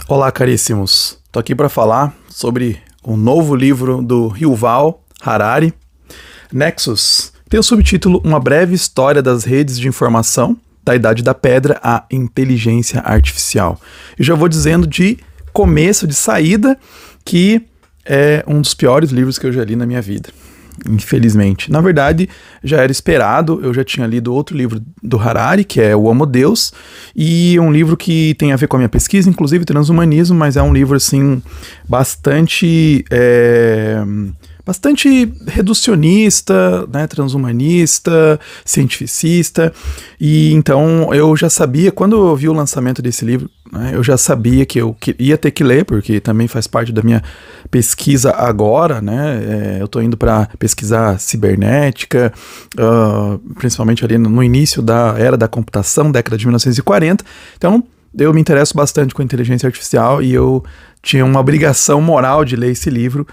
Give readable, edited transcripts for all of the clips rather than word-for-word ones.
Olá, caríssimos. Tô aqui para falar sobre o novo livro do Yuval Harari, Nexus. Tem o subtítulo Uma breve história das redes de informação, da Idade da Pedra à Inteligência Artificial. Eu já vou dizendo de começo, de saída, que é um dos piores livros que eu já li na minha vida. Infelizmente. Na verdade, já era esperado, eu já tinha lido outro livro do Harari, que é O Homo Deus, e um livro que tem a ver com a minha pesquisa, inclusive transhumanismo, mas é um livro, assim, bastante reducionista, né, transhumanista, cientificista, e então eu já sabia, quando eu vi o lançamento desse livro, né, eu já sabia que eu ia ter que ler, porque também faz parte da minha pesquisa agora, né, eu estou indo para pesquisar cibernética, principalmente ali no início da era da computação, década de 1940, então eu me interesso bastante com inteligência artificial e eu tinha uma obrigação moral de ler esse livro,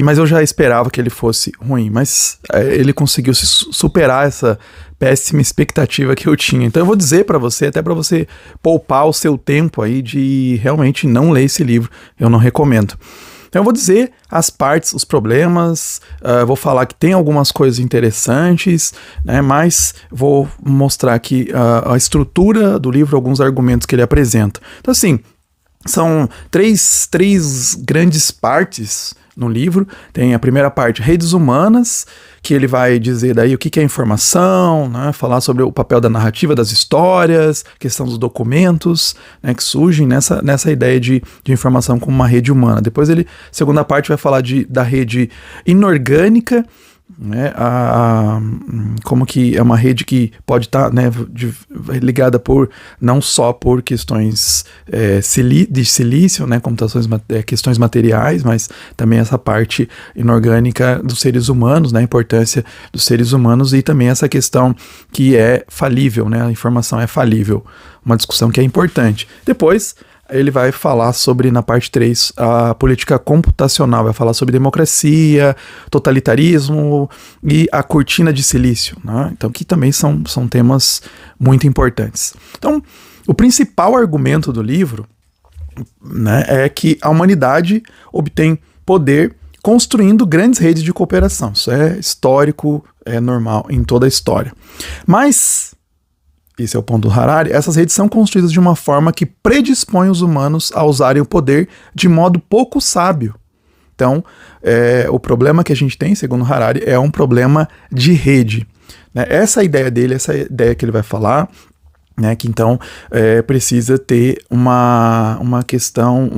mas eu já esperava que ele fosse ruim, mas ele conseguiu superar essa péssima expectativa que eu tinha. Então eu vou dizer para você, até para você poupar o seu tempo aí de realmente não ler esse livro, eu não recomendo. Então eu vou dizer as partes, os problemas, vou falar que tem algumas coisas interessantes, né, mas vou mostrar aqui a estrutura do livro, alguns argumentos que ele apresenta. Então assim, são três grandes partes no livro. Tem a primeira parte, redes humanas, que ele vai dizer daí o que é informação, né, falar sobre o papel da narrativa das histórias, questão dos documentos, né, que surgem nessa ideia de informação como uma rede humana. Depois segunda parte vai falar da rede inorgânica, né, como que é uma rede que pode estar, né, ligada não só por questões de silício, né, questões materiais, mas também essa parte inorgânica dos seres humanos, né, a importância dos seres humanos e também essa questão que é falível, né, a informação é falível, uma discussão que é importante. Depois ele vai falar sobre, na parte 3, a política computacional, vai falar sobre democracia, totalitarismo e a cortina de silício, né? Então, que também são temas muito importantes. Então, o principal argumento do livro, né, é que a humanidade obtém poder construindo grandes redes de cooperação. Isso é histórico, é normal em toda a história. Mas esse é o ponto do Harari, essas redes são construídas de uma forma que predispõe os humanos a usarem o poder de modo pouco sábio. Então, o problema que a gente tem, segundo Harari, é um problema de rede, né? Essa ideia dele, essa ideia que ele vai falar, né, que então precisa ter uma questão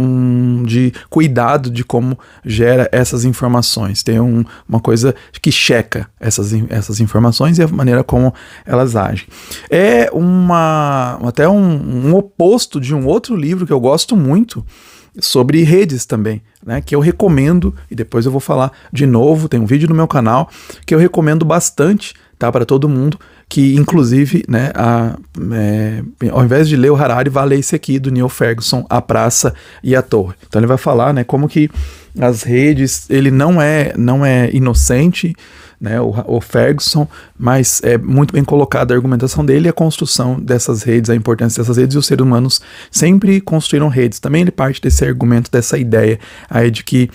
de cuidado de como gera essas informações. Tem uma coisa que checa essas informações e a maneira como elas agem. É até um oposto de um outro livro que eu gosto muito, sobre redes também, né, que eu recomendo, e depois eu vou falar de novo, tem um vídeo no meu canal que eu recomendo bastante, tá, para todo mundo, que inclusive, né, ao invés de ler o Harari, vá ler esse aqui do Neil Ferguson, A Praça e a Torre. Então ele vai falar, né, como que as redes, ele não é inocente, né, o Ferguson, mas é muito bem colocada a argumentação dele e a construção dessas redes, a importância dessas redes, e os seres humanos sempre construíram redes. Também ele parte desse argumento, dessa ideia aí de que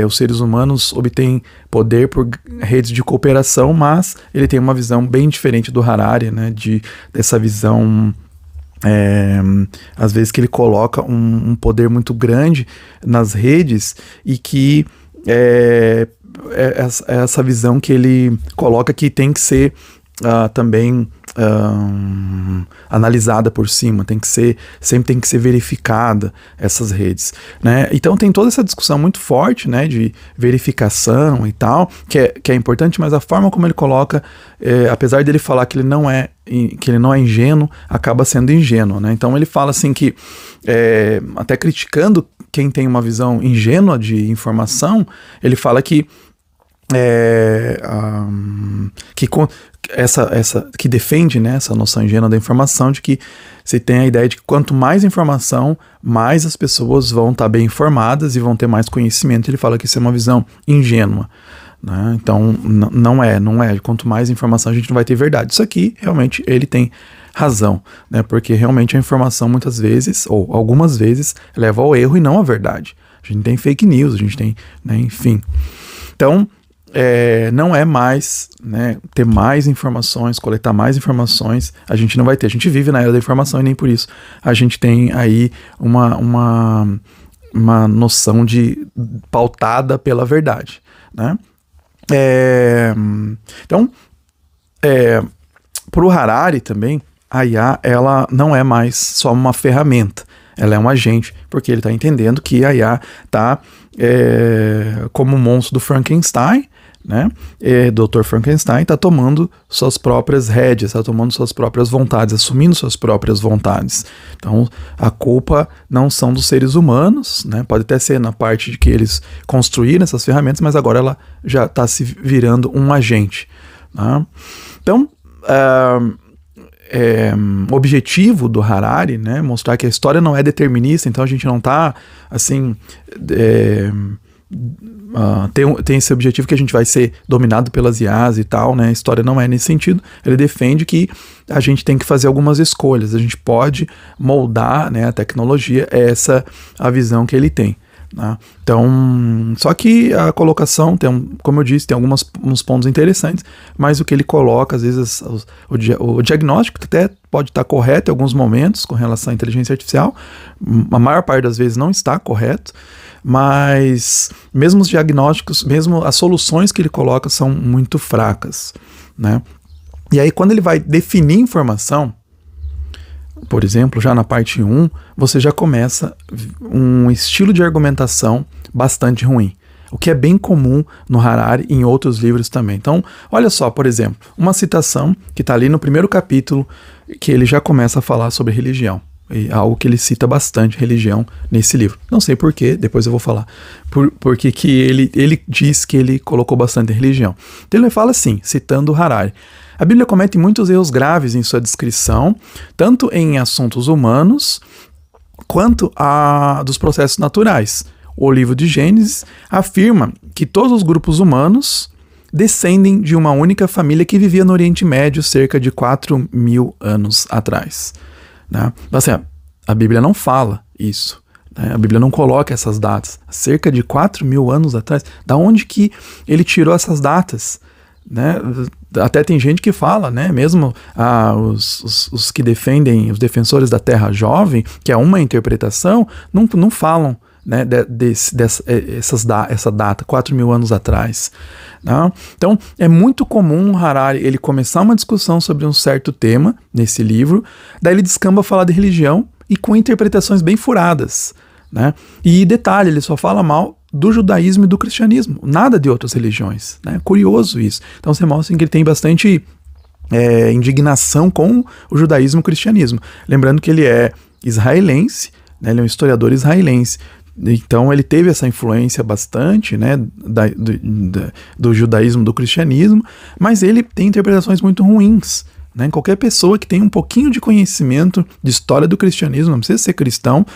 os seres humanos obtêm poder por redes de cooperação, mas ele tem uma visão bem diferente do Harari, né, dessa visão, às vezes, que ele coloca um poder muito grande nas redes e que essa visão que ele coloca que tem que ser também analisada por cima, sempre tem que ser verificada essas redes, né? Então tem toda essa discussão muito forte, né, de verificação e tal, que é importante, mas a forma como ele coloca, apesar dele falar que ele não é ingênuo, acaba sendo ingênuo, né? Então ele fala assim que, até criticando quem tem uma visão ingênua de informação, ele fala que que defende, né, essa noção ingênua da informação, de que se tem a ideia de que quanto mais informação, mais as pessoas vão estar bem informadas e vão ter mais conhecimento. Ele fala que isso é uma visão ingênua, né? Então não é. Quanto mais informação a gente não vai ter verdade. Isso aqui realmente ele tem razão, né? Porque realmente a informação muitas vezes, ou algumas vezes, leva ao erro e não à verdade. A gente tem fake news, a gente tem, né, enfim. Então, não é mais, né, ter mais informações, coletar mais informações, a gente não vai ter. A gente vive na era da informação e nem por isso a gente tem aí uma noção de pautada pela verdade, né? Então, para o Harari também, a IA, ela não é mais só uma ferramenta, ela é um agente, porque ele está entendendo que a IA está como o monstro do Frankenstein, né? Dr. Frankenstein está tomando suas próprias rédeas, está tomando suas próprias vontades, assumindo suas próprias vontades. Então, a culpa não são dos seres humanos, né? Pode até ser na parte de que eles construíram essas ferramentas, mas agora ela já está se virando um agente, né? Então, o objetivo do Harari, né, mostrar que a história não é determinista, então a gente não está assim, tem esse objetivo que a gente vai ser dominado pelas IAs e tal, né? A história não é nesse sentido. Ele defende que a gente tem que fazer algumas escolhas, a gente pode moldar, né, a tecnologia, essa a visão que ele tem, né? Então, só que a colocação como eu disse, tem uns pontos interessantes, mas o que ele coloca, às vezes o diagnóstico até pode estar correto em alguns momentos com relação à inteligência artificial, a maior parte das vezes não está correto, mas mesmo os diagnósticos, mesmo as soluções que ele coloca são muito fracas, né? E aí quando ele vai definir informação, por exemplo, já na parte 1, você já começa um estilo de argumentação bastante ruim, o que é bem comum no Harari e em outros livros também. Então, olha só, por exemplo, uma citação que está ali no primeiro capítulo, que ele já começa a falar sobre religião. E algo que ele cita bastante, religião, nesse livro. Não sei porquê, depois eu vou falar. Porque que ele diz que ele colocou bastante religião. Então ele fala assim, citando o Harari: a Bíblia comete muitos erros graves em sua descrição, tanto em assuntos humanos, quanto dos processos naturais. O livro de Gênesis afirma que todos os grupos humanos descendem de uma única família que vivia no Oriente Médio cerca de 4.000 anos atrás. Né? Então, assim, a Bíblia não fala isso, né? A Bíblia não coloca essas datas. Cerca de 4.000 anos atrás, da onde que ele tirou essas datas? Né? Até tem gente que fala, né? Mesmo os que defendem, os defensores da Terra Jovem, que é uma interpretação, não falam, né, essa data, 4.000 anos atrás. Não? Então, é muito comum o Harari ele começar uma discussão sobre um certo tema nesse livro, daí ele descamba a falar de religião e com interpretações bem furadas, né? E detalhe, ele só fala mal do judaísmo e do cristianismo, nada de outras religiões, né? Curioso isso. Então, você mostra que ele tem bastante indignação com o judaísmo e o cristianismo. Lembrando que ele é israelense, né? Ele é um historiador israelense. Então ele teve essa influência bastante, né, do judaísmo, do cristianismo, mas ele tem interpretações muito ruins, né? Qualquer pessoa que tem um pouquinho de conhecimento de história do cristianismo, não precisa ser cristão,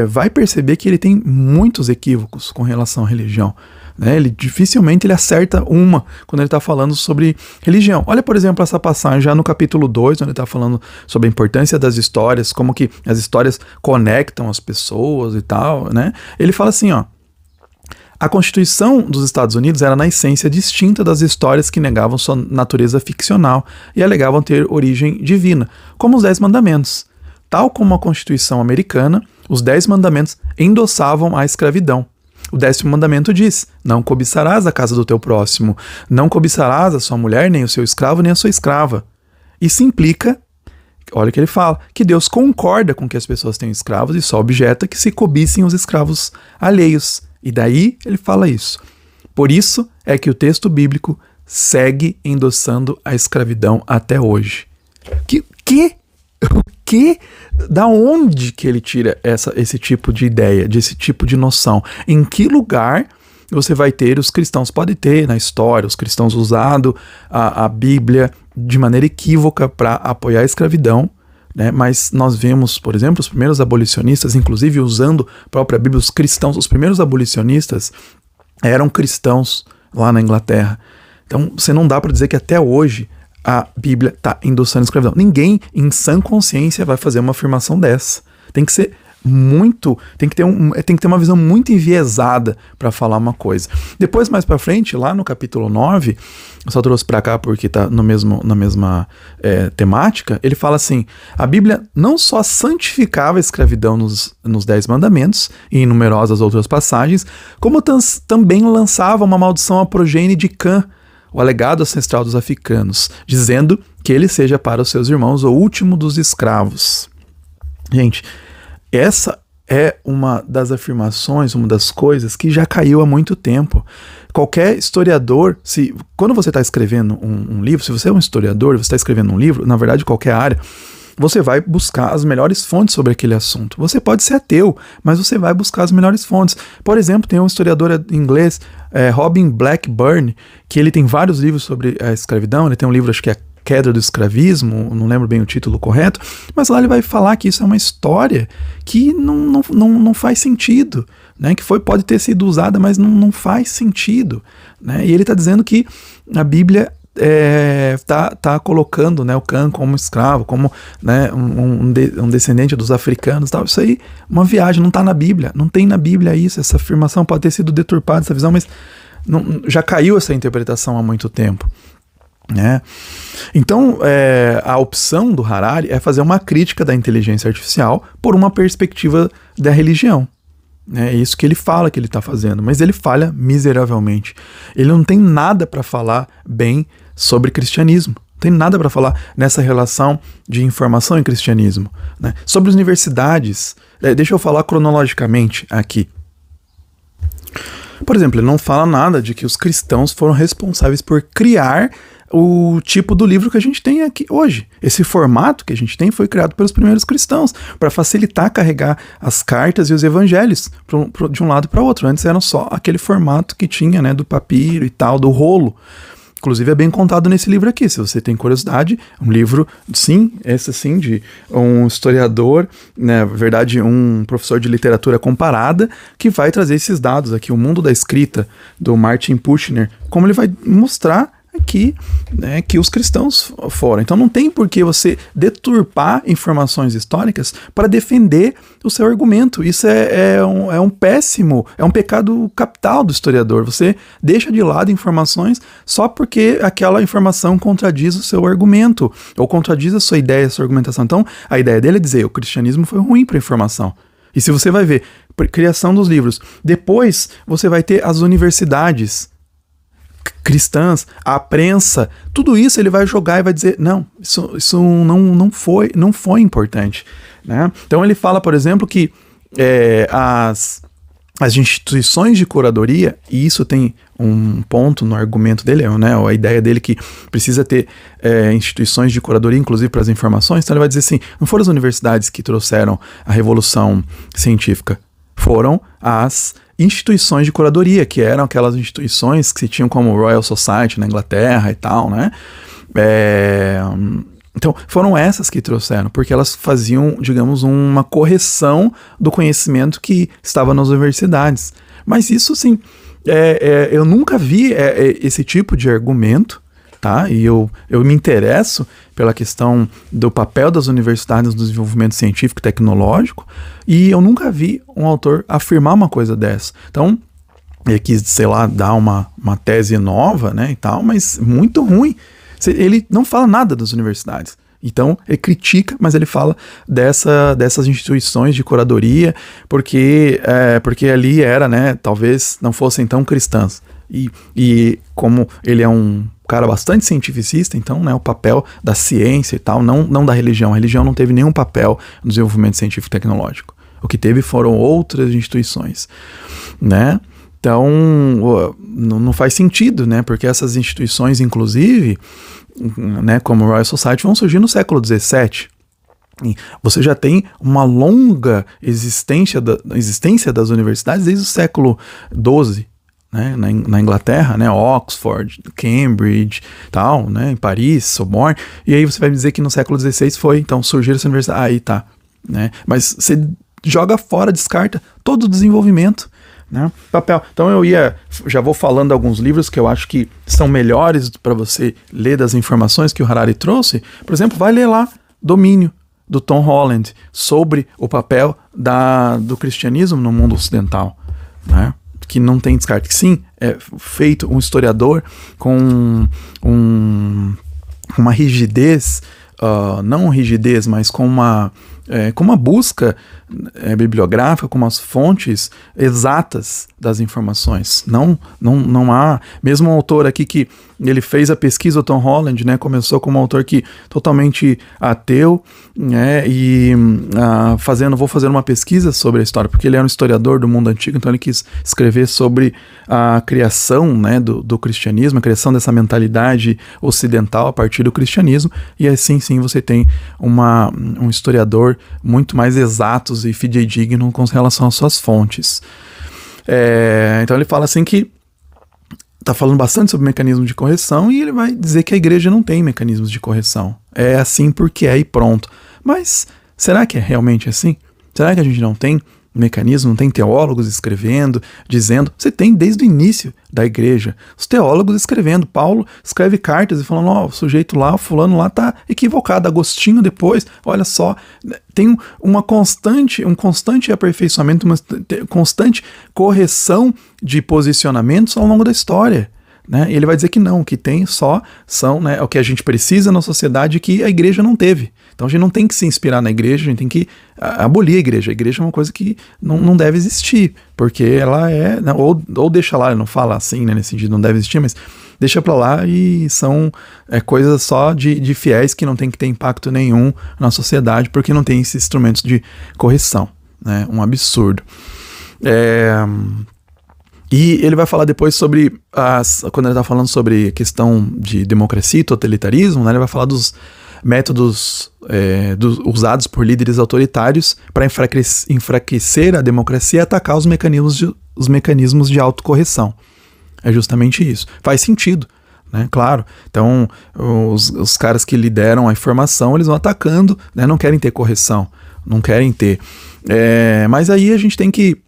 vai perceber que ele tem muitos equívocos com relação à religião, né? Dificilmente ele acerta uma quando ele está falando sobre religião. Olha, por exemplo, essa passagem já no capítulo 2, onde ele está falando sobre a importância das histórias, como que as histórias conectam as pessoas e tal, né? Ele fala assim, ó: a Constituição dos Estados Unidos era na essência distinta das histórias que negavam sua natureza ficcional e alegavam ter origem divina, como os 10 Mandamentos. Tal como a Constituição americana, os 10 Mandamentos endossavam a escravidão. O 10º mandamento diz: não cobiçarás a casa do teu próximo, não cobiçarás a sua mulher, nem o seu escravo, nem a sua escrava. Isso implica, olha o que ele fala, que Deus concorda com que as pessoas tenham escravos e só objeta que se cobicem os escravos alheios. E daí ele fala isso. Por isso é que o texto bíblico segue endossando a escravidão até hoje. Da onde que ele tira esse tipo de ideia, desse tipo de noção? Em que lugar você vai ter, os cristãos podem ter na história, os cristãos usado a Bíblia de maneira equívoca para apoiar a escravidão, né? Mas nós vemos, por exemplo, os primeiros abolicionistas, inclusive usando a própria Bíblia, os cristãos, os primeiros abolicionistas eram cristãos lá na Inglaterra. Então você não dá para dizer que até hoje a Bíblia está endossando a escravidão. Ninguém em sã consciência vai fazer uma afirmação dessa. Tem que ser tem que ter uma visão muito enviesada para falar uma coisa. Depois, mais para frente, lá no capítulo 9, eu só trouxe para cá porque está na mesma temática, ele fala assim: a Bíblia não só santificava a escravidão nos 10 mandamentos e em numerosas outras passagens, como também lançava uma maldição à progenie de Cã, o alegado ancestral dos africanos, dizendo que ele seja para os seus irmãos o último dos escravos. Gente, essa é uma das afirmações, uma das coisas que já caiu há muito tempo. Qualquer historiador, quando você está escrevendo um livro, se você é um historiador, você está escrevendo um livro, na verdade qualquer área, você vai buscar as melhores fontes sobre aquele assunto. Você pode ser ateu, mas você vai buscar as melhores fontes. Por exemplo, tem um historiador inglês, Robin Blackburn, que ele tem vários livros sobre a escravidão. Ele tem um livro, acho que é Queda do Escravismo, não lembro bem o título correto, mas lá ele vai falar que isso é uma história que não faz sentido, né? Que pode ter sido usada, mas não faz sentido, né? E ele está dizendo que a Bíblia tá colocando, né, o Cã como escravo, como, né, um descendente dos africanos, tal. Isso aí, uma viagem, não está na Bíblia, não tem na Bíblia isso. Essa afirmação pode ter sido deturpada, essa visão, mas já caiu essa interpretação há muito tempo. Né? Então, a opção do Harari é fazer uma crítica da inteligência artificial por uma perspectiva da religião. É isso que ele fala que ele está fazendo, mas ele falha miseravelmente. Ele não tem nada para falar bem sobre cristianismo, não tem nada para falar nessa relação de informação e cristianismo. Né? Sobre as universidades, deixa eu falar cronologicamente aqui. Por exemplo, ele não fala nada de que os cristãos foram responsáveis por criar o tipo do livro que a gente tem aqui hoje. Esse formato que a gente tem foi criado pelos primeiros cristãos para facilitar carregar as cartas e os evangelhos de um lado para o outro. Antes era só aquele formato que tinha, né, do papiro e tal, do rolo. Inclusive é bem contado nesse livro aqui, se você tem curiosidade, um livro, sim, esse sim, de um historiador, né, na verdade um professor de literatura comparada, que vai trazer esses dados aqui, o mundo da escrita, do Martin Puchner, como ele vai mostrar aqui, né, que os cristãos foram. Então não tem por que você deturpar informações históricas para defender o seu argumento. Isso é um pecado capital do historiador. Você deixa de lado informações só porque aquela informação contradiz o seu argumento ou contradiz a sua ideia, a sua argumentação. Então a ideia dele é dizer: o cristianismo foi ruim para a informação. E se você vai ver criação dos livros, depois você vai ter as universidades cristãs, a prensa, tudo isso ele vai jogar e vai dizer: não, isso não foi importante, né? Então ele fala, por exemplo, que as instituições de curadoria, e isso tem um ponto no argumento dele, né, a ideia dele que precisa ter instituições de curadoria, inclusive para as informações. Então ele vai dizer assim: não foram as universidades que trouxeram a revolução científica, foram as instituições de curadoria, que eram aquelas instituições que se tinham como Royal Society na Inglaterra e tal, né? Então, foram essas que trouxeram, porque elas faziam, digamos, uma correção do conhecimento que estava nas universidades. Mas isso, sim, eu nunca vi esse tipo de argumento, tá? E eu me interesso pela questão do papel das universidades no desenvolvimento científico e tecnológico, e eu nunca vi um autor afirmar uma coisa dessa. Então, ele quis, sei lá, dar uma tese nova, né, e tal, mas muito ruim. Ele não fala nada das universidades. Então, ele critica, mas ele fala dessas instituições de curadoria, porque ali era, né, talvez não fossem tão cristãs. E como ele é um cara bastante cientificista, então, né, o papel da ciência e tal, não da religião. A religião não teve nenhum papel no desenvolvimento científico e tecnológico. O que teve foram outras instituições, né? Então, não faz sentido, né? Porque essas instituições, inclusive, né, como o Royal Society, vão surgir no século XVII. Você já tem uma longa existência das universidades desde o século XII, né, na Inglaterra, né, Oxford, Cambridge, tal, né, em Paris, Sorbonne. E aí você vai me dizer que no século XVI foi, então, surgir essa universidade. Aí tá, né? Mas você joga fora, descarta todo o desenvolvimento, né? Papel. Então já vou falando alguns livros que eu acho que são melhores para você ler das informações que o Harari trouxe. Por exemplo, vai ler lá Domínio, do Tom Holland, sobre o papel do cristianismo no mundo ocidental, né? Que não tem descarte. Sim, é feito um historiador com uma rigidez, não rigidez, mas com uma busca bibliográfica, com umas fontes exatas das informações. Não há, mesmo um autor aqui que ele fez a pesquisa, o Tom Holland, né, começou como um autor que totalmente ateu, né, e vou fazer uma pesquisa sobre a história, porque ele era um historiador do mundo antigo, então ele quis escrever sobre a criação, né, do cristianismo, a criação dessa mentalidade ocidental a partir do cristianismo, e assim sim você tem um historiador muito mais exatos e fidedigno com relação às suas fontes. Então ele fala assim que está falando bastante sobre mecanismo de correção e ele vai dizer que a igreja não tem mecanismos de correção. É assim porque é e pronto. Mas será que é realmente assim? Será que a gente não tem mecanismo, não tem teólogos escrevendo, dizendo? Você tem desde o início da igreja. Os teólogos escrevendo. Paulo escreve cartas e falando, o sujeito lá, o fulano lá está equivocado. Agostinho depois, olha só, tem um constante aperfeiçoamento, uma constante correção de posicionamentos ao longo da história. Né? E ele vai dizer que não, que tem só são, né, o que a gente precisa na sociedade que a igreja não teve. Então a gente não tem que se inspirar na igreja, a gente tem que abolir a igreja. A igreja é uma coisa que não deve existir, porque ela é, né, ou deixa lá, ele não fala assim, né, nesse sentido, não deve existir, mas deixa pra lá e são coisas só de fiéis que não tem que ter impacto nenhum na sociedade, porque não tem esses instrumentos de correção. Né? Um absurdo. E ele vai falar depois sobre, quando ele está falando sobre a questão de democracia e totalitarismo, né, ele vai falar dos métodos usados por líderes autoritários para enfraquecer a democracia e atacar os mecanismos de autocorreção. É justamente isso. Faz sentido, né? Claro. Então, os caras que lideram a informação, eles vão atacando, né? Não querem ter correção, não querem ter. Mas aí a gente tem que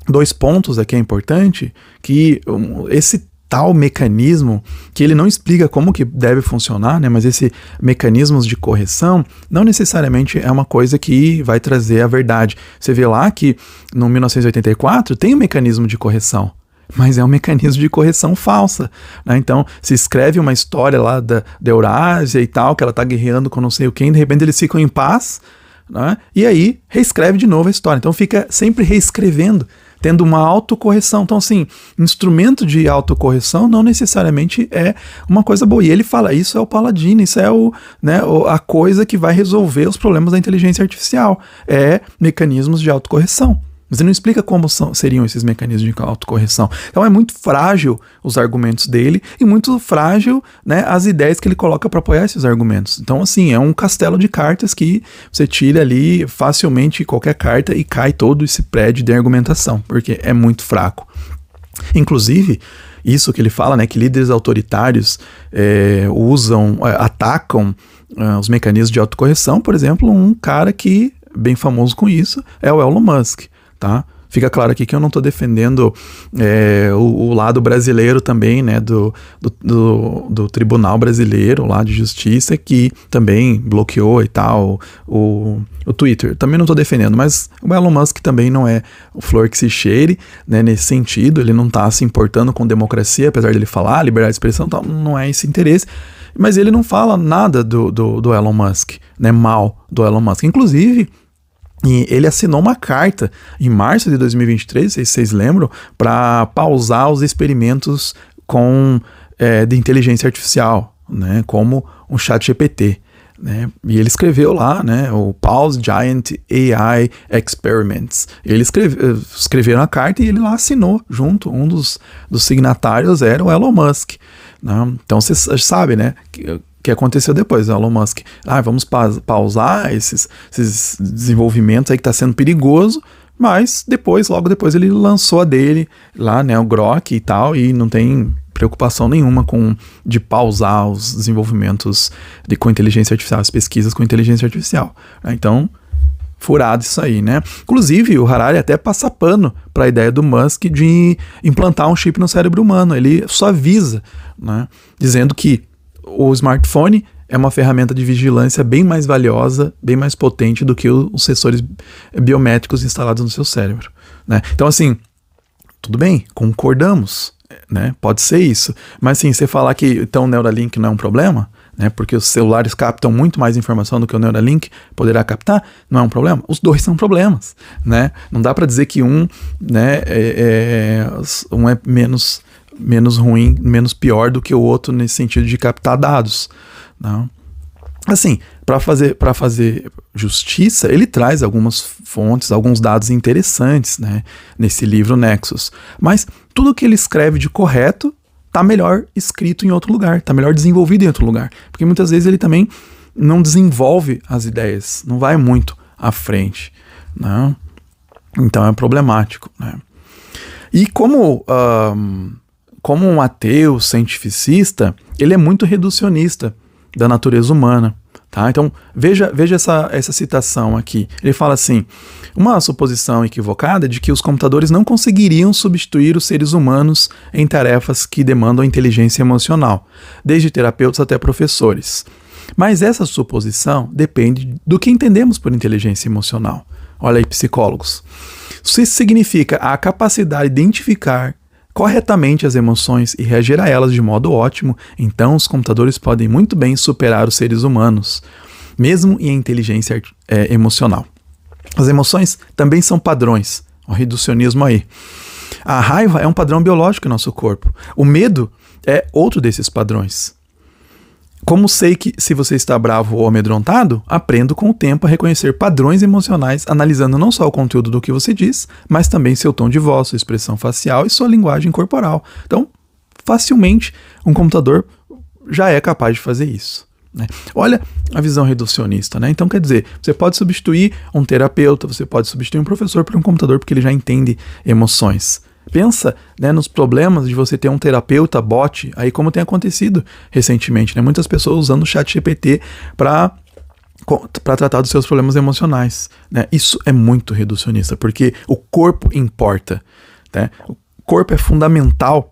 2 pontos aqui é importante, que esse tal mecanismo, que ele não explica como que deve funcionar, né, mas esse mecanismos de correção não necessariamente é uma coisa que vai trazer a verdade. Você vê lá que no 1984 tem um mecanismo de correção, mas é um mecanismo de correção falsa. Né? Então, se escreve uma história lá da Eurásia e tal, que ela tá guerreando com não sei o quem, de repente eles ficam em paz, né? E aí reescreve de novo a história. Então fica sempre reescrevendo, tendo uma autocorreção. Então, assim, instrumento de autocorreção não necessariamente é uma coisa boa. E ele fala, isso é o Paladino, isso é a coisa que vai resolver os problemas da inteligência artificial. É mecanismos de autocorreção. Mas ele não explica como seriam esses mecanismos de autocorreção. Então é muito frágil os argumentos dele e muito frágil, né, as ideias que ele coloca para apoiar esses argumentos. Então, assim, é um castelo de cartas que você tira ali facilmente qualquer carta e cai todo esse prédio de argumentação, porque é muito fraco. Inclusive, isso que ele fala, né, que líderes autoritários atacam os mecanismos de autocorreção. Por exemplo, um cara que bem famoso com isso é o Elon Musk. Tá? Fica claro aqui que eu não estou defendendo o lado brasileiro também, né, do Tribunal Brasileiro lá de Justiça, que também bloqueou e tal o Twitter. Também não estou defendendo, mas o Elon Musk também não é o flor que se cheire, né, nesse sentido. Ele não está se importando com democracia, apesar dele falar liberdade de expressão, tal, não é esse interesse. Mas ele não fala nada do Elon Musk, né, mal do Elon Musk. Inclusive, e ele assinou uma carta em março de 2023, não sei se vocês lembram, para pausar os experimentos de inteligência artificial, né, como um ChatGPT. Né, e ele escreveu lá, né, o Pause Giant AI Experiments. Ele escreveram a carta e ele lá assinou junto. Um dos signatários era o Elon Musk. Né? Então você sabe, né, que aconteceu depois, o Elon Musk, vamos pausar esses desenvolvimentos aí que está sendo perigoso, mas logo depois ele lançou a dele lá, né, o Grok e tal, e não tem preocupação nenhuma de pausar os desenvolvimentos com inteligência artificial, as pesquisas com inteligência artificial. Então, furado isso aí, né? Inclusive, o Harari até passa pano para a ideia do Musk de implantar um chip no cérebro humano. Ele só avisa, né? Dizendo que o smartphone é uma ferramenta de vigilância bem mais valiosa, bem mais potente do que os sensores biométricos instalados no seu cérebro, né? Então, assim, tudo bem, concordamos, né? Pode ser isso. Mas, assim, você falar que então o Neuralink não é um problema, né? Porque os celulares captam muito mais informação do que o Neuralink poderá captar, não é um problema? Os dois são problemas, né? Não dá para dizer que um, né, um é menos ruim, menos pior do que o outro nesse sentido de captar dados, não. Assim, para fazer justiça, ele traz algumas fontes, alguns dados interessantes, né, nesse livro Nexus. Mas tudo que ele escreve de correto tá melhor escrito em outro lugar, tá melhor desenvolvido em outro lugar. Porque muitas vezes ele também não desenvolve as ideias, não vai muito à frente, né? Então é problemático, né? E como um ateu cientificista, ele é muito reducionista da natureza humana, tá? Então veja essa citação aqui. Ele fala assim: uma suposição equivocada de que os computadores não conseguiriam substituir os seres humanos em tarefas que demandam inteligência emocional, desde terapeutas até professores. Mas essa suposição depende do que entendemos por inteligência emocional. Olha aí, psicólogos. Isso significa a capacidade de identificar corretamente as emoções e reagir a elas de modo ótimo, então os computadores podem muito bem superar os seres humanos, mesmo em inteligência emocional. As emoções também são padrões. O reducionismo aí. A raiva é um padrão biológico em nosso corpo. O medo é outro desses padrões. Como sei que se você está bravo ou amedrontado, aprendo com o tempo a reconhecer padrões emocionais, analisando não só o conteúdo do que você diz, mas também seu tom de voz, sua expressão facial e sua linguagem corporal. Então, facilmente, um computador já é capaz de fazer isso, né? Olha a visão reducionista, né? Então, quer dizer, você pode substituir um terapeuta, você pode substituir um professor por um computador, porque ele já entende emoções. Pensa, né, nos problemas de você ter um terapeuta bot, aí como tem acontecido recentemente, né? Muitas pessoas usando o ChatGPT para tratar dos seus problemas emocionais, né? Isso é muito reducionista, porque o corpo importa, né? O corpo é fundamental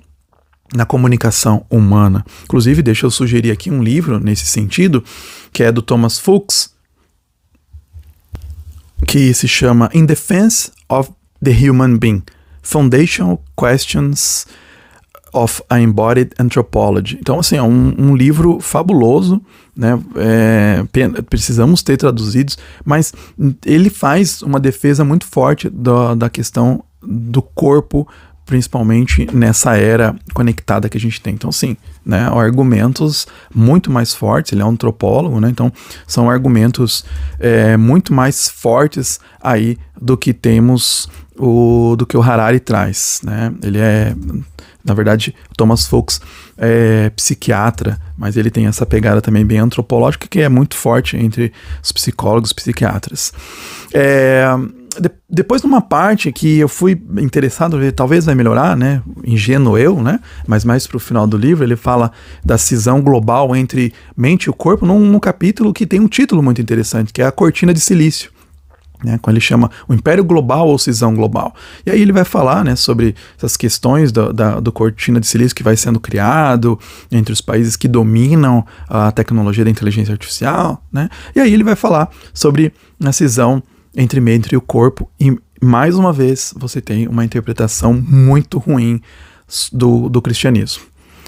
na comunicação humana. Inclusive, deixa eu sugerir aqui um livro nesse sentido, que é do Thomas Fuchs, que se chama In Defense of the Human Being: Foundational Questions of a Embodied Anthropology. Então, assim, é um livro fabuloso, né? Precisamos ter traduzidos, mas ele faz uma defesa muito forte da questão do corpo, principalmente nessa era conectada que a gente tem. Então, sim, né, argumentos muito mais fortes. Ele é um antropólogo, né? Então são argumentos muito mais fortes aí do que temos do que o Harari traz, né? Ele na verdade, Thomas Fuchs é psiquiatra, mas ele tem essa pegada também bem antropológica que é muito forte entre os psicólogos e psiquiatras. Depois de uma parte que eu fui interessado, talvez vai melhorar, né? Ingênuo eu, né? Mas mais pro final do livro ele fala da cisão global entre mente e o corpo num capítulo que tem um título muito interessante, que é a Cortina de Silício, né, quando ele chama o Império Global ou Cisão Global. E aí ele vai falar, né, sobre essas questões do Cortina de Silício que vai sendo criado entre os países que dominam a tecnologia da inteligência artificial, né? E aí ele vai falar sobre a cisão entre mente e o corpo, e mais uma vez você tem uma interpretação muito ruim do cristianismo.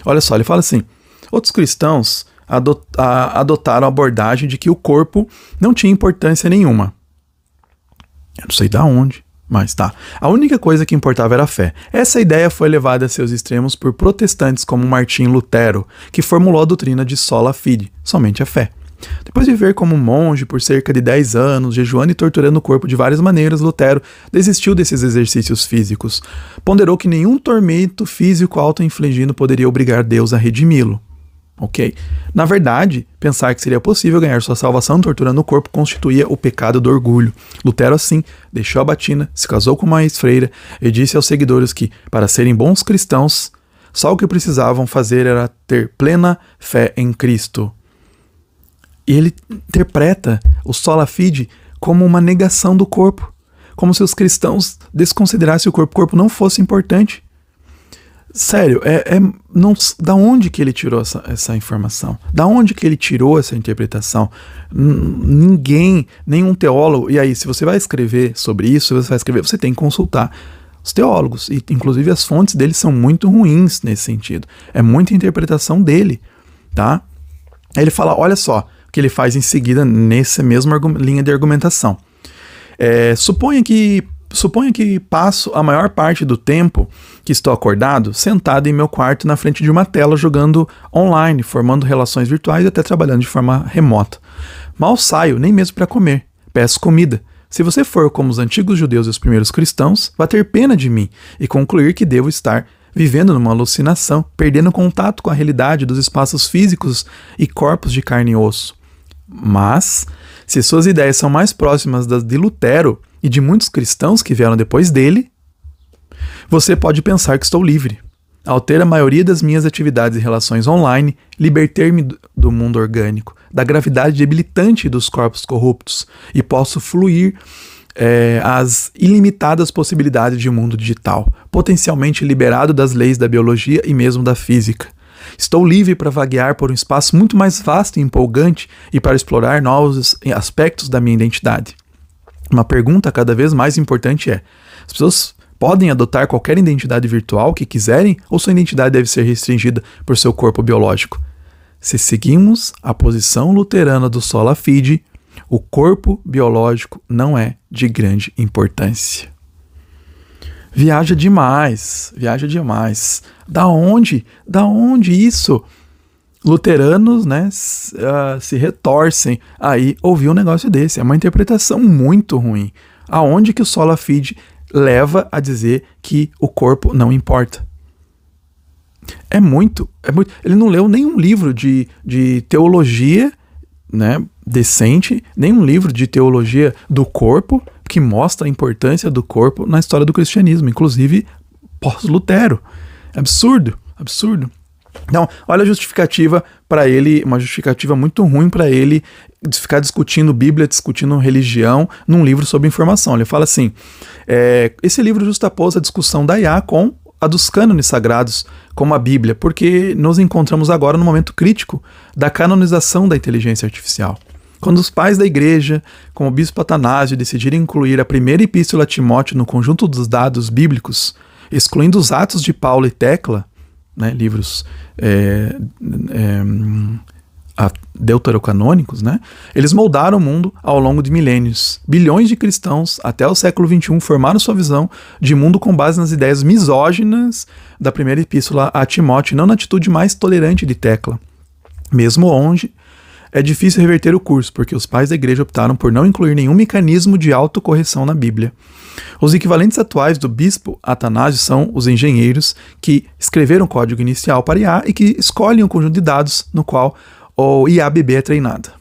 Olha só, ele fala assim: outros cristãos adotaram a abordagem de que o corpo não tinha importância nenhuma. Eu não sei de onde, mas tá. A única coisa que importava era a fé. Essa ideia foi levada a seus extremos por protestantes como Martim Lutero, que formulou a doutrina de sola fide, somente a fé. Depois de viver como monge por cerca de 10 anos, jejuando e torturando o corpo de várias maneiras, Lutero desistiu desses exercícios físicos. Ponderou que nenhum tormento físico auto-infligido poderia obrigar Deus a redimi-lo. Ok? Na verdade, pensar que seria possível ganhar sua salvação torturando o corpo constituía o pecado do orgulho. Lutero, assim, deixou a batina, se casou com uma ex-freira e disse aos seguidores que, para serem bons cristãos, só o que precisavam fazer era ter plena fé em Cristo. E ele interpreta o sola fide como uma negação do corpo, como se os cristãos desconsiderassem o corpo não fosse importante. Sério, não, da onde que ele tirou essa informação? Da onde que ele tirou essa interpretação? Ninguém, nenhum teólogo, e aí se você vai escrever sobre isso, você tem que consultar os teólogos, e inclusive as fontes deles são muito ruins nesse sentido. É muita interpretação dele, tá? Aí ele fala, olha só, o que ele faz em seguida nessa mesma linha de argumentação. Suponha que passo a maior parte do tempo que estou acordado sentado em meu quarto na frente de uma tela jogando online, formando relações virtuais e até trabalhando de forma remota. Mal saio, nem mesmo para comer. Peço comida. Se você for como os antigos judeus e os primeiros cristãos, vai ter pena de mim e concluir que devo estar vivendo numa alucinação, perdendo contato com a realidade dos espaços físicos e corpos de carne e osso. Mas, se suas ideias são mais próximas das de Lutero e de muitos cristãos que vieram depois dele, você pode pensar que estou livre. Ao ter a maioria das minhas atividades e relações online, libertei-me do mundo orgânico, da gravidade debilitante dos corpos corruptos, e posso fluir às ilimitadas possibilidades de um mundo digital, potencialmente liberado das leis da biologia e mesmo da física. Estou livre para vaguear por um espaço muito mais vasto e empolgante e para explorar novos aspectos da minha identidade. Uma pergunta cada vez mais importante é: as pessoas podem adotar qualquer identidade virtual que quiserem ou sua identidade deve ser restringida por seu corpo biológico? Se seguimos a posição luterana do sola fide, o corpo biológico não é de grande importância. Viaja demais. Da onde isso? Luteranos, né, se retorcem aí ouvir um negócio desse. É uma interpretação muito ruim. Aonde que o sola fide leva a dizer que o corpo não importa? É muito. Ele não leu nenhum livro de teologia, né, decente, nenhum livro de teologia do corpo que mostra a importância do corpo na história do cristianismo, inclusive pós-Lutero. Absurdo. Então, olha a justificativa para ele, uma justificativa muito ruim para ele ficar discutindo Bíblia, discutindo religião num livro sobre informação. Ele fala assim, esse livro justapôs a discussão da IA com a dos cânones sagrados, como a Bíblia, porque nos encontramos agora no momento crítico da canonização da inteligência artificial. Quando os pais da igreja, como o bispo Atanásio, decidiram incluir a primeira epístola a Timóteo no conjunto dos dados bíblicos, excluindo os Atos de Paulo e Tecla, né, livros deuterocanônicos, né, eles moldaram o mundo ao longo de milênios. Bilhões de cristãos, até o século XXI, formaram sua visão de mundo com base nas ideias misóginas da primeira epístola a Timóteo, não na atitude mais tolerante de Tecla. Mesmo onde é difícil reverter o curso, porque os pais da igreja optaram por não incluir nenhum mecanismo de autocorreção na Bíblia. Os equivalentes atuais do bispo Atanásio são os engenheiros que escreveram o código inicial para IA e que escolhem um conjunto de dados no qual o IABB é treinada.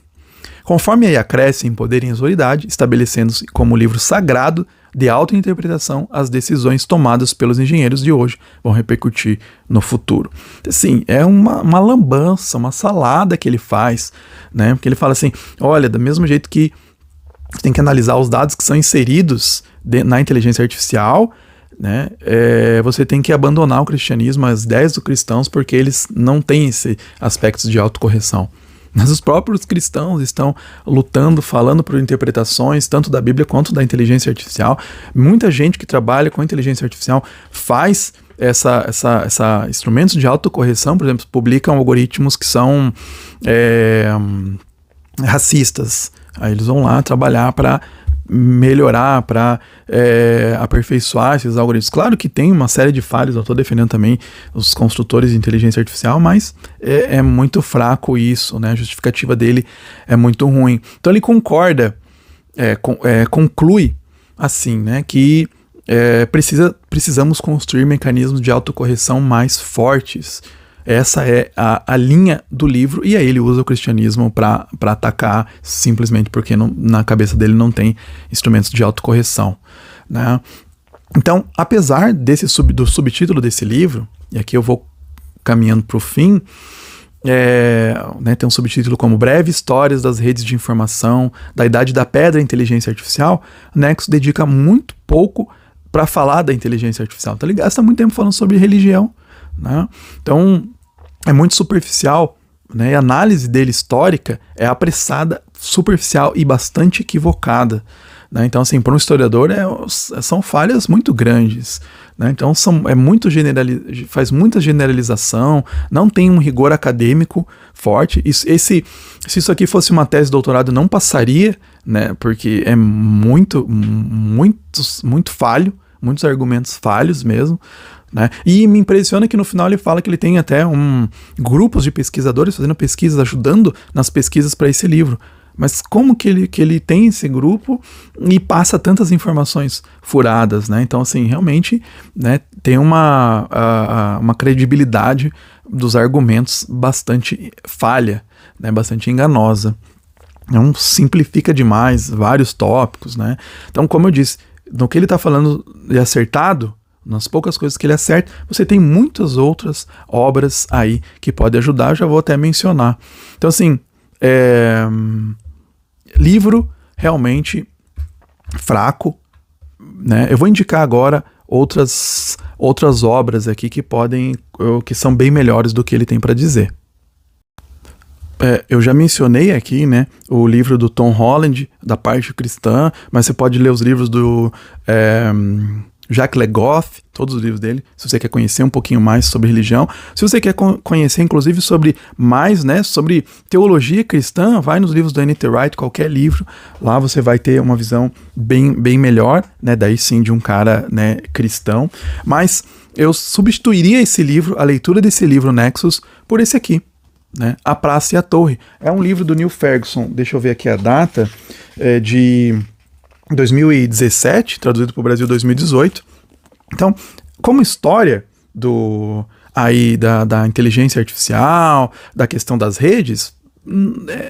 Conforme a IA cresce em poder e em autoridade, estabelecendo-se como livro sagrado de autointerpretação, as decisões tomadas pelos engenheiros de hoje vão repercutir no futuro. Assim, é uma lambança, uma salada que ele faz, né? Porque ele fala assim, olha, do mesmo jeito que você tem que analisar os dados que são inseridos na inteligência artificial, né? Você tem que abandonar o cristianismo, as ideias dos cristãos, porque eles não têm esse aspecto de autocorreção. Mas os próprios cristãos estão lutando, falando por interpretações, tanto da Bíblia quanto da inteligência artificial. Muita gente que trabalha com inteligência artificial faz instrumentos de autocorreção, por exemplo, publicam algoritmos que são racistas. Aí eles vão lá trabalhar para melhorar, para aperfeiçoar esses algoritmos. Claro que tem uma série de falhas, eu estou defendendo também os construtores de inteligência artificial, mas é muito fraco isso, né? A justificativa dele é muito ruim. Então ele concorda, conclui assim, né, que precisamos construir mecanismos de autocorreção mais fortes. Essa é a linha do livro, e aí ele usa o cristianismo para atacar, simplesmente porque na cabeça dele não tem instrumentos de autocorreção, né? Então, apesar do subtítulo desse livro, e aqui eu vou caminhando para o fim, né, tem um subtítulo como Breve Histórias das Redes de Informação, da Idade da Pedra à Inteligência Artificial, o Nexus dedica muito pouco para falar da inteligência artificial. Então ele gasta muito tempo falando sobre religião, né? Então é muito superficial, né? E a análise dele histórica é apressada, superficial e bastante equivocada, né? Então, assim, para um historiador são falhas muito grandes, né? Então faz muita generalização, não tem um rigor acadêmico forte. Se isso aqui fosse uma tese de doutorado, não passaria, né? Porque é muito falho, muitos argumentos falhos mesmo, né? E me impressiona que no final ele fala que ele tem até grupos de pesquisadores fazendo pesquisas, ajudando nas pesquisas para esse livro. Mas como que ele tem esse grupo e passa tantas informações furadas, né? Então, assim, realmente, né, tem uma credibilidade dos argumentos bastante falha, né, bastante enganosa. Não simplifica demais vários tópicos, né? Então, como eu disse, no que ele está falando de acertado, nas poucas coisas que ele acerta, você tem muitas outras obras aí que podem ajudar, eu já vou até mencionar. Então, assim, livro realmente fraco, né? Eu vou indicar agora outras obras aqui que são bem melhores do que ele tem para dizer. Eu já mencionei aqui, né, o livro do Tom Holland, da parte cristã, mas você pode ler os livros do Jacques Le Goff, todos os livros dele, se você quer conhecer um pouquinho mais sobre religião. Se você quer conhecer, inclusive, sobre teologia cristã, vai nos livros do N.T. Wright, qualquer livro. Lá você vai ter uma visão bem melhor, né, daí sim, de um cara, né, cristão. Mas eu substituiria esse livro, a leitura desse livro, Nexus, por esse aqui, né, A Praça e a Torre. É um livro do Neil Ferguson, deixa eu ver aqui a data, de 2017, traduzido para o Brasil 2018. Então, como história da inteligência artificial, da questão das redes,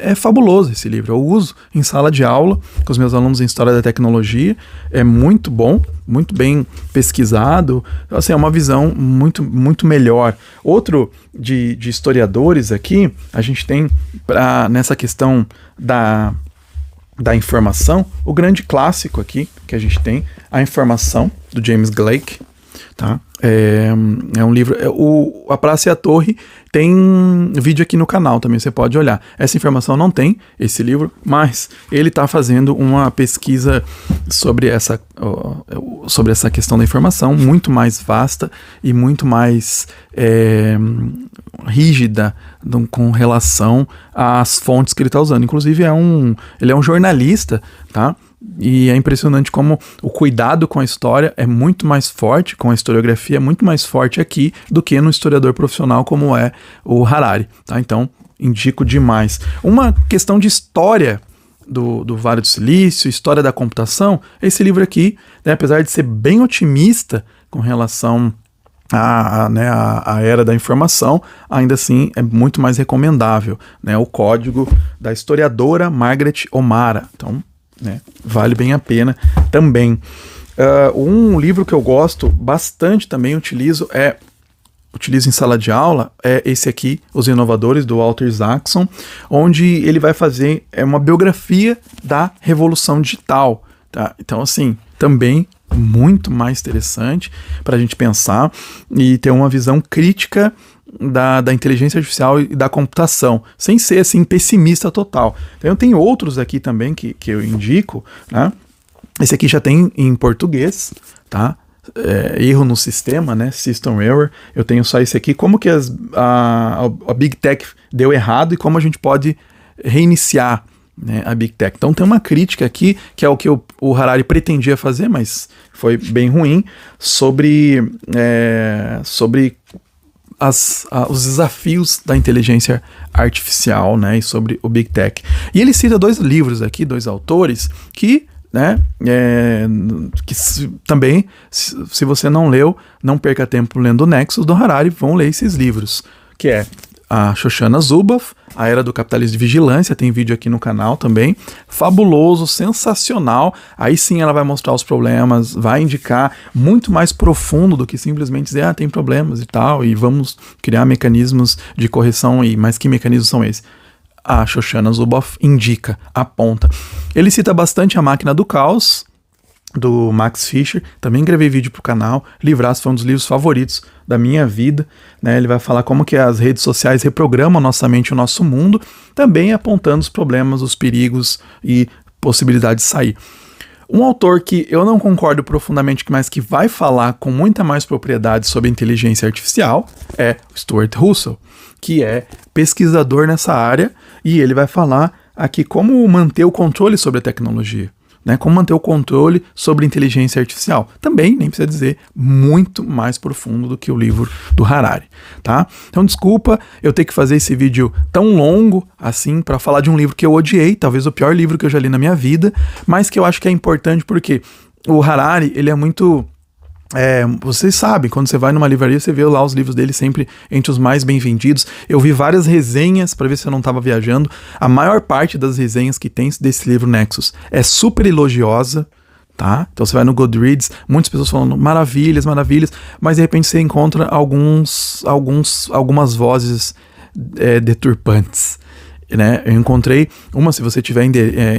é fabuloso esse livro. Eu uso em sala de aula com os meus alunos em História da Tecnologia. É muito bom, muito bem pesquisado. Assim, é uma visão muito melhor. Outro de historiadores aqui, a gente tem nessa questão da informação, o grande clássico aqui que a gente tem, A Informação, do James Gleick, tá? É um livro, A Praça e a Torre tem vídeo aqui no canal também, você pode olhar. Essa informação não tem, esse livro, mas ele está fazendo uma pesquisa sobre essa questão da informação muito mais vasta e muito mais rígida com relação às fontes que ele está usando. Inclusive, ele é um jornalista, tá? E é impressionante como o cuidado com a história é muito mais forte, com a historiografia é muito mais forte aqui do que no historiador profissional como é o Harari, tá? Então, indico demais. Uma questão de história do Vale do Silício, história da computação, esse livro aqui, né, apesar de ser bem otimista com relação a era da informação, ainda assim é muito mais recomendável, né? O Código, da historiadora Margaret O'Mara. Então, né, vale bem a pena também. Um livro que eu gosto bastante também, utilizo em sala de aula, é esse aqui, Os Inovadores, do Walter Isaacson, onde ele vai fazer uma biografia da Revolução Digital, tá? Então, assim, também muito mais interessante para a gente pensar e ter uma visão crítica da inteligência artificial e da computação, sem ser assim pessimista total. Então, eu tenho outros aqui também que eu indico, né? Esse aqui já tem em português, tá? Erro no sistema, né? System Error. Eu tenho só esse aqui. Como que a Big Tech deu errado e como a gente pode reiniciar, né, a Big Tech. Então tem uma crítica aqui, que é o que o Harari pretendia fazer, mas foi bem ruim, sobre os desafios da inteligência artificial, né, e sobre o Big Tech. E ele cita dois livros aqui, dois autores, que, né, também, se você não leu, não perca tempo lendo o Nexus do Harari, vão ler esses livros, que é a Shoshana Zuboff, A Era do Capitalismo de Vigilância, tem vídeo aqui no canal também, fabuloso, sensacional, aí sim ela vai mostrar os problemas, vai indicar muito mais profundo do que simplesmente dizer, tem problemas e tal, e vamos criar mecanismos de correção, mas que mecanismos são esses? A Shoshana Zuboff indica, aponta. Ele cita bastante A Máquina do Caos, do Max Fischer, também gravei vídeo pro canal, Livraço foi um dos livros favoritos da minha vida, né? Ele vai falar como que as redes sociais reprogramam nossa mente e o nosso mundo, também apontando os problemas, os perigos e possibilidade de sair. Um autor que eu não concordo profundamente, mas que vai falar com muita mais propriedade sobre inteligência artificial é Stuart Russell, que é pesquisador nessa área, e ele vai falar aqui como manter o controle sobre a tecnologia. Né, como manter o controle sobre inteligência artificial. Também, nem precisa dizer, muito mais profundo do que o livro do Harari, tá? Então, desculpa eu ter que fazer esse vídeo tão longo assim para falar de um livro que eu odiei, talvez o pior livro que eu já li na minha vida, mas que eu acho que é importante porque o Harari, ele é muito... vocês sabem, quando você vai numa livraria, você vê lá os livros dele sempre entre os mais bem vendidos. Eu vi várias resenhas para ver se eu não estava viajando. A maior parte das resenhas que tem desse livro Nexus é super elogiosa, tá? Então você vai no Goodreads, muitas pessoas falando maravilhas, maravilhas, mas de repente você encontra algumas vozes deturpantes. Né? Eu encontrei uma, se você tiver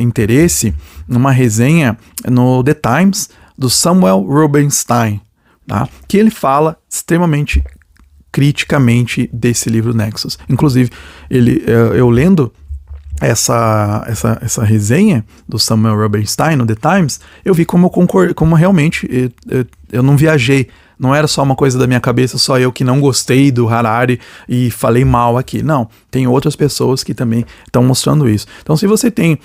interesse, numa resenha no The Times, do Samuel Rubinstein, tá? Que ele fala extremamente criticamente desse livro Nexus. Inclusive, eu lendo essa resenha do Samuel Rubinstein no The Times, eu vi como realmente eu não viajei. Não era só uma coisa da minha cabeça, só eu que não gostei do Harari e falei mal aqui. Não, tem outras pessoas que também estão mostrando isso. Então, se você tem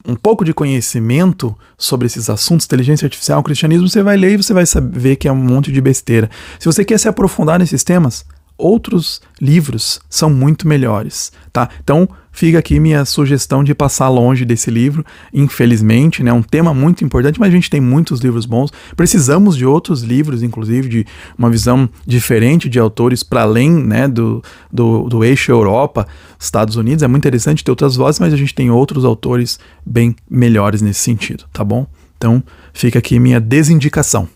um pouco de conhecimento sobre esses assuntos, inteligência artificial, cristianismo, você vai ler e você vai saber que é um monte de besteira. Se você quer se aprofundar nesses temas, outros livros são muito melhores, tá? Então, fica aqui minha sugestão de passar longe desse livro, infelizmente, né? Um tema muito importante, mas a gente tem muitos livros bons. Precisamos de outros livros, inclusive, de uma visão diferente de autores para além, né, do eixo Europa, Estados Unidos. É muito interessante ter outras vozes, mas a gente tem outros autores bem melhores nesse sentido, tá bom? Então, fica aqui minha desindicação.